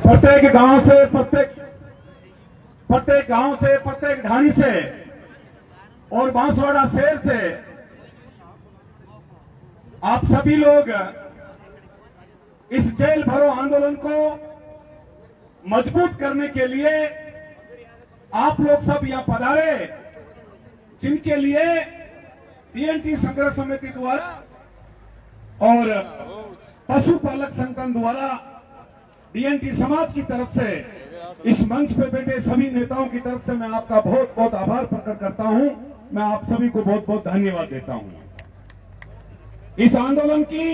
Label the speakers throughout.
Speaker 1: प्रत्येक गांव से, प्रत्येक गांव से, प्रत्येक ढाणी से और बांसवाड़ा शहर से आप सभी लोग इस जेल भरो आंदोलन को मजबूत करने के लिए आप लोग सब यहां पधारे, जिनके लिए टीएनटी संघर्ष समिति द्वारा और पशुपालक संगठन द्वारा टीएनटी समाज की तरफ से इस मंच पे बैठे सभी नेताओं की तरफ से मैं आपका बहुत बहुत आभार प्रकट करता हूं। मैं आप सभी को बहुत बहुत धन्यवाद देता हूं। इस आंदोलन की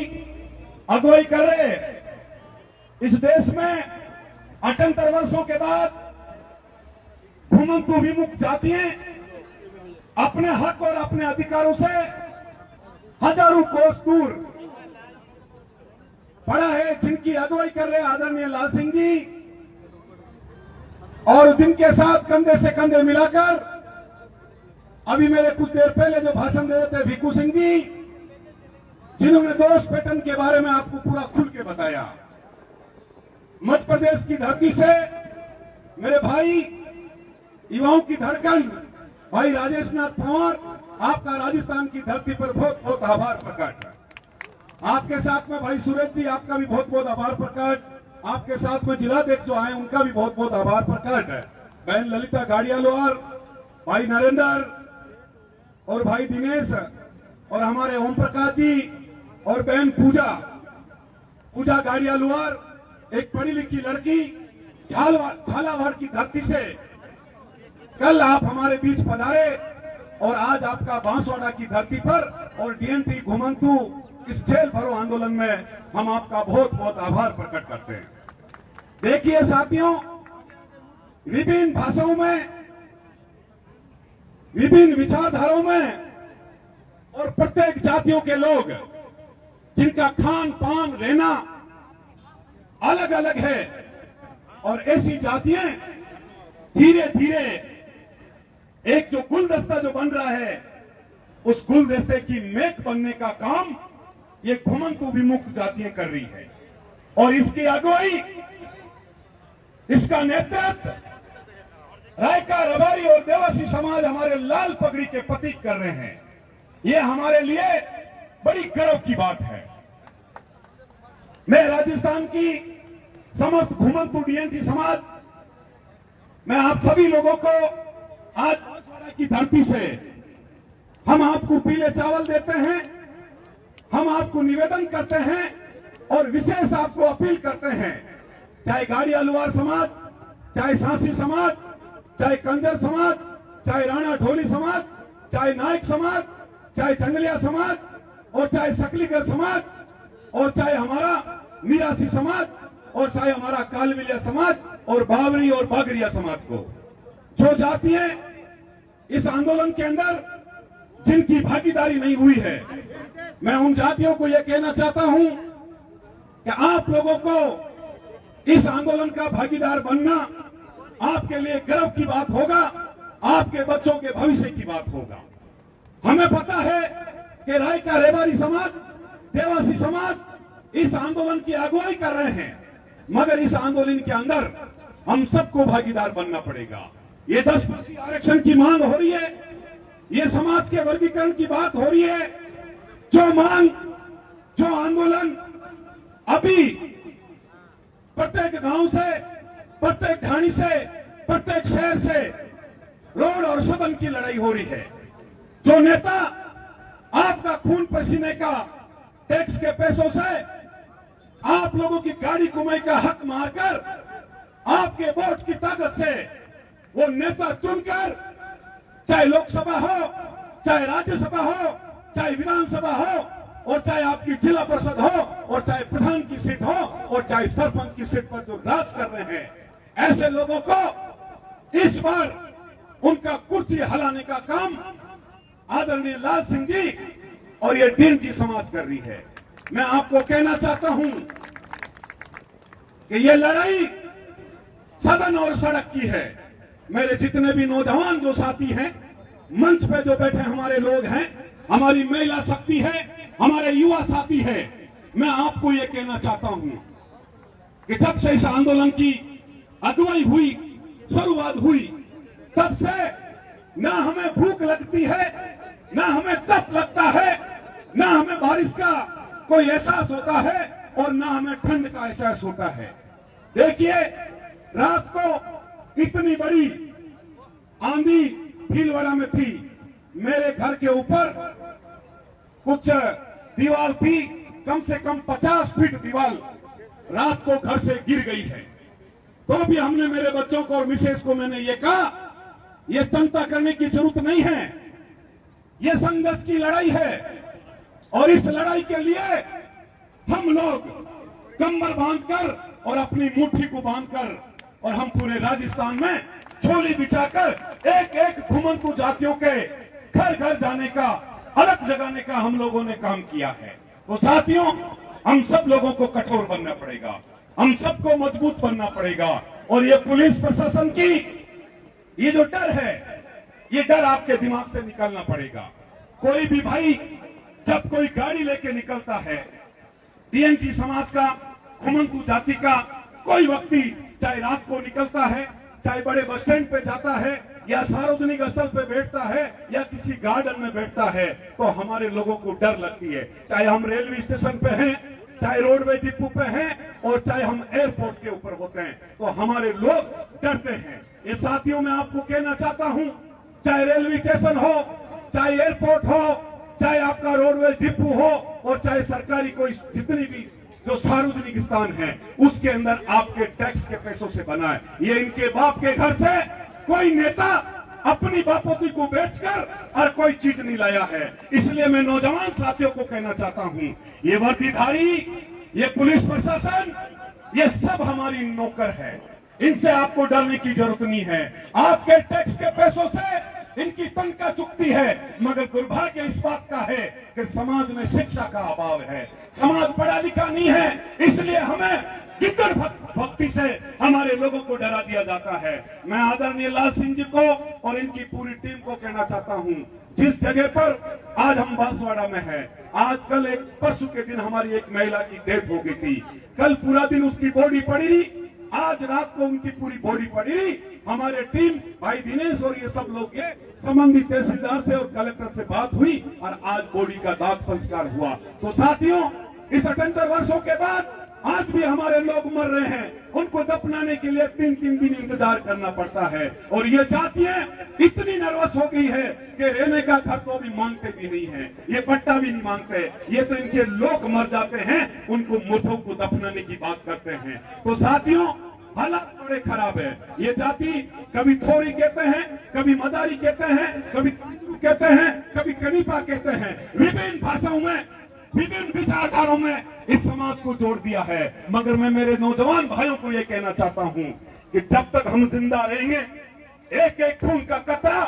Speaker 1: अगुवाई कर रहे इस देश में 78 वर्षों के बाद घुमंतु विमुक्त जातियां अपने हक और अपने अधिकारों से हजारों कोस दूर पड़ा है, जिनकी अगुवाई कर रहे आदरणीय लाल सिंह जी और जिनके साथ कंधे से कंधे मिलाकर अभी मेरे कुछ देर पहले जो भाषण दे रहे थे भिक्खू सिंह जी, जिन्होंने दोष पैटर्न के बारे में आपको पूरा खुल के बताया। मध्य प्रदेश की धरती से मेरे भाई युवाओं की धड़कन भाई राजेश नाथ पवार, आपका राजस्थान की धरती पर बहुत बहुत आभार प्रकट। आपके साथ में भाई सूरज जी, आपका भी बहुत बहुत आभार प्रकट। आपके साथ में जिलाध्यक्ष जो आए उनका भी बहुत बहुत आभार प्रकट है। बहन ललिता गाड़ियालोर, भाई नरेंद्र और भाई दिनेश और हमारे ओम प्रकाश जी और बहन पूजा गाड़ियालोर, एक पढ़ी लिखी लड़की झालावाड़ की धरती से कल आप हमारे बीच पधारे और आज आपका बांसवाड़ा की धरती पर और टीएनटी घुमंतु इस जेल भरो आंदोलन में हम आपका बहुत बहुत आभार प्रकट करते हैं। देखिए साथियों, विभिन्न भाषाओं में, विभिन्न विचारधाराओं में और प्रत्येक जातियों के लोग जिनका खान पान रहना अलग अलग है और ऐसी जातियां धीरे धीरे एक जो गुलदस्ता जो बन रहा है उस गुलदस्ते की मेक बनने का काम ये घुमंतु विमुक्त जातियां कर रही है और इसकी अगुवाई, इसका नेतृत्व रायका, रबारी और देवासी समाज हमारे लाल पगड़ी के प्रतीक कर रहे हैं। ये हमारे लिए बड़ी गर्व की बात है। मैं राजस्थान की समस्त घुमंतु टीएनटी समाज, मैं आप सभी लोगों को आज बांसवाड़ा की धरती से हम आपको पीले चावल देते हैं, हम आपको निवेदन करते हैं और विशेष आपको अपील करते हैं, चाहे गाड़ियालोर समाज, चाहे सांसी समाज, चाहे कंजर समाज, चाहे राणा ढोली समाज, चाहे नायक समाज, चाहे जंगलिया समाज और चाहे सकलीगढ़ समाज और चाहे हमारा मीरासी समाज और चाहे हमारा कालविलिया समाज और बावरी और बागरिया समाज को, जो जातियां इस आंदोलन के अंदर जिनकी भागीदारी नहीं हुई है, मैं उन जातियों को यह कहना चाहता हूं कि आप लोगों को इस आंदोलन का भागीदार बनना आपके लिए गर्व की बात होगा, आपके बच्चों के भविष्य की बात होगा। हमें पता है कि रायका, रेवारी समाज, देवासी समाज इस आंदोलन की अगुवाई कर रहे हैं, मगर इस आंदोलन के अंदर हम सबको भागीदार बनना पड़ेगा। ये 10% आरक्षण की मांग हो रही है, ये समाज के वर्गीकरण की बात हो रही है, जो मांग, जो आंदोलन अभी प्रत्येक गांव से, प्रत्येक ढाणी से, प्रत्येक शहर से रोड और सदन की लड़ाई हो रही है। जो नेता आपका खून पसीने का टैक्स के पैसों से आप लोगों की गाड़ी कमाई का हक मारकर आपके वोट की ताकत से वो नेता चुनकर, चाहे लोकसभा हो, चाहे राज्यसभा हो, चाहे विधानसभा हो और चाहे आपकी जिला परिषद हो और चाहे प्रधान की सीट हो और चाहे सरपंच की सीट पर जो राज कर रहे हैं, ऐसे लोगों को इस बार उनका कुर्सी हिलाने का काम आदरणीय लाल सिंह जी और ये टीएनटी समाज कर रही है। मैं आपको कहना चाहता हूं कि ये लड़ाई सदन और सड़क की है। मेरे जितने भी नौजवान जो साथी हैं, मंच पे जो बैठे हमारे लोग हैं, हमारी महिला शक्ति है, हमारे युवा साथी है, मैं आपको ये कहना चाहता हूं कि जब से इस आंदोलन की अगुवाई हुई, शुरुआत हुई, तब से ना हमें भूख लगती है, ना हमें तप लगता है, ना हमें बारिश का कोई एहसास होता है और ना हमें ठंड का एहसास होता है। देखिए, रात को इतनी बड़ी आंधी भीलवाड़ा में थी, मेरे घर के ऊपर कुछ दीवार थी, कम से कम 50 फीट दीवार रात को घर से गिर गई है। तो भी हमने मेरे बच्चों को और मिसेज को मैंने ये कहा, ये चिंता करने की जरूरत नहीं है, ये संघर्ष की लड़ाई है और इस लड़ाई के लिए हम लोग कमर बांधकर और अपनी मुट्ठी को बांधकर और हम पूरे राजस्थान में झोली बिछाकर एक एक घुमंतु जातियों के घर घर जाने का, अलग जगाने का हम लोगों ने काम किया है। तो साथियों, हम सब लोगों को कठोर बनना पड़ेगा, हम सबको मजबूत बनना पड़ेगा और ये पुलिस प्रशासन की ये जो डर है, ये डर आपके दिमाग से निकालना पड़ेगा। कोई भी भाई जब कोई गाड़ी लेके निकलता है, टीएनटी समाज का, घुमंतु जाति का कोई व्यक्ति चाहे रात को निकलता है, चाहे बड़े बस स्टैंड पे जाता है या सार्वजनिक स्थल पे बैठता है या किसी गार्डन में बैठता है, तो हमारे लोगों को डर लगती है। चाहे हम रेलवे स्टेशन पे हैं, चाहे रोडवे डिपो पे हैं और चाहे हम एयरपोर्ट के ऊपर होते हैं, तो हमारे लोग डरते हैं। ये साथियों, मैं आपको कहना चाहता हूं, चाहे रेलवे स्टेशन हो, चाहे एयरपोर्ट हो, चाहे आपका रोडवे डिपो हो और चाहे सरकारी कोई जितनी भी जो सार्वजनिक स्थान है, उसके अंदर आपके टैक्स के पैसों से बना है। ये इनके बाप के घर से कोई नेता अपनी बापोती को बेचकर और कोई चीज नहीं लाया है। इसलिए मैं नौजवान साथियों को कहना चाहता हूं, ये वर्दीधारी, ये पुलिस प्रशासन, ये सब हमारी नौकर है, इनसे आपको डरने की जरूरत नहीं है। आपके टैक्स के पैसों से इनकी तनख्वाह चुकती है, मगर दुर्भाग्य इस बात का है कि समाज में शिक्षा का अभाव है, समाज पढ़ा लिखा नहीं है, इसलिए हमें गिद्दड़ भक्ति से हमारे लोगों को डरा दिया जाता है। मैं आदरणीय लाल सिंह जी को और इनकी पूरी टीम को कहना चाहता हूं, जिस जगह पर आज हम बांसवाड़ा में हैं, आज कल एक परसों के दिन हमारी एक महिला की डेथ हो गई थी, कल पूरा दिन उसकी बॉडी पड़ी रही, आज रात को उनकी पूरी बॉडी पड़ी रही। हमारे टीम भाई दिनेश और ये सब लोग ये संबंधित तहसीलदार से और कलेक्टर से बात हुई और आज बॉडी का दाह संस्कार हुआ। तो साथियों, इस 78 वर्षों के बाद आज भी हमारे लोग मर रहे हैं, उनको दफनाने के लिए 3-3 दिन इंतजार करना पड़ता है और ये जातियां इतनी नर्वस हो गई है कि रहने का घर तो अभी मांगते भी नहीं है, ये पट्टा भी नहीं मांगते, ये तो इनके लोग मर जाते हैं, उनको मुर्दों को दफनाने की बात करते हैं। तो साथियों, हालात बड़े खराब है। ये जाति कभी थोरी कहते हैं, कभी मदारी कहते हैं, कभी कांजरू कहते हैं, कभी कनीपा कहते हैं, विभिन्न भाषाओं में, विभिन्न विचारधाराओं में इस समाज को जोड़ दिया है। मगर मैं मेरे नौजवान भाइयों को यह कहना चाहता हूं कि जब तक हम जिंदा रहेंगे, एक एक खून का कतरा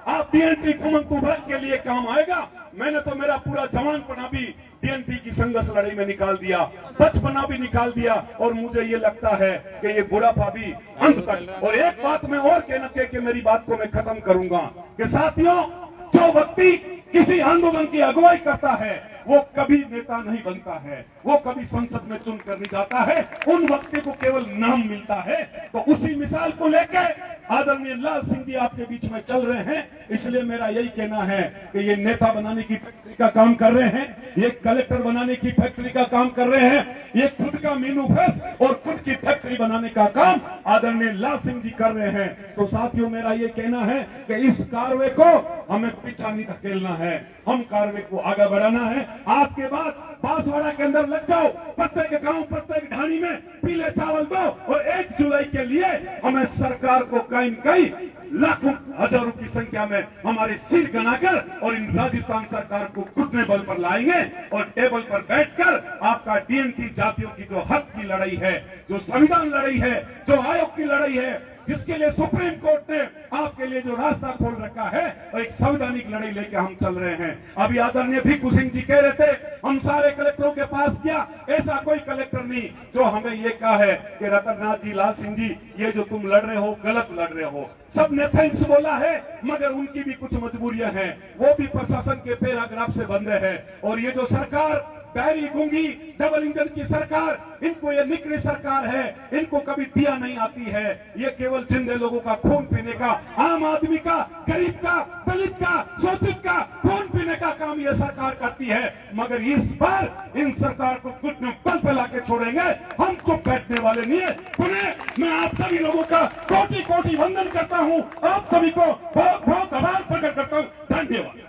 Speaker 1: आप टीएनटी घुमंतु वर्ग के लिए काम आएगा। मैंने तो मेरा पूरा जवानपना भी टीएनटी की संघर्ष लड़ाई में निकाल दिया, बचपना भी निकाल दिया और मुझे ये लगता है कि ये बुढ़ापा भी अंत तक। और एक बात मैं और कहना के मेरी बात को मैं खत्म करूंगा कि साथियों, जो व्यक्ति किसी आंदोलन की अगुवाई करता है वो कभी नेता नहीं बनता है, वो कभी संसद में चुनकर नहीं जाता है, उन व्यक्ति को केवल नाम मिलता है। तो उसी मिसाल को लेकर आदरणीय लाल सिंह जी आपके बीच में चल रहे हैं। इसलिए मेरा यही कहना है कि ये नेता बनाने की फैक्ट्री का काम कर रहे हैं, ये कलेक्टर बनाने की फैक्ट्री का काम कर रहे हैं, ये खुद का मीनू फ्रेश और खुद की फैक्ट्री बनाने का काम आदरणीय लाल सिंह जी कर रहे हैं। तो साथियों, मेरा ये कहना है कि इस कार्रवाई को हमें पीछा नहीं धकेलना है, हम कार्रवाई को आगे बढ़ाना है। आज के बाद बांसवाड़ा के अंदर लग जाओ, प्रत्येक गांव, प्रत्येक ढाणी में पीले चावल दो और 1 जुलाई के लिए हमें सरकार को कहीं लाखों हजारों की संख्या में हमारे सिर गनाकर और इन राजस्थान सरकार को घुटने बल पर लाएंगे और टेबल पर बैठकर आपका टीएनटी जातियों की जो हक की लड़ाई है, जो संविधान लड़ाई है, जो आयोग की लड़ाई है, जिसके लिए सुप्रीम कोर्ट ने आपके लिए जो रास्ता खोल रखा है, और एक संवैधानिक लड़ाई लेके हम चल रहे हैं। अभी आदरणीय भिक्खू सिंह जी कह रहे थे हम सारे कलेक्टरों के पास गया, ऐसा कोई कलेक्टर नहीं जो हमें ये कहा है कि रतननाथ जी, लाल सिंह जी, ये जो तुम लड़ रहे हो गलत लड़ रहे हो। सबने थैंक्स बोला है, मगर उनकी भी कुछ मजबूरियां हैं, वो भी प्रशासन के पैराग्राफ से बंधे हैं। और ये जो सरकार बैरी गूंगी डबल इंजन की सरकार, इनको ये निकली सरकार है, इनको कभी दिया नहीं आती है। ये केवल जिंदे लोगों का खून पीने का, आम आदमी का, गरीब का, दलित का, शोषित का खून पीने का काम ये सरकार करती है। मगर इस बार इन सरकार को कुछ न पल पे लाके छोड़ेंगे, हम चुप बैठने वाले नहीं है। पुनः मैं आप सभी लोगों का कोटि कोटि वंदन करता हूं, आप सभी को बहुत बहुत आभार प्रकट करता हूं। धन्यवाद।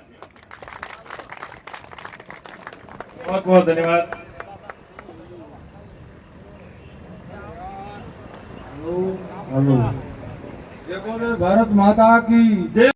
Speaker 2: बहुत बहुत धन्यवाद।
Speaker 3: हेलो, ये बोले भारत माता की जय।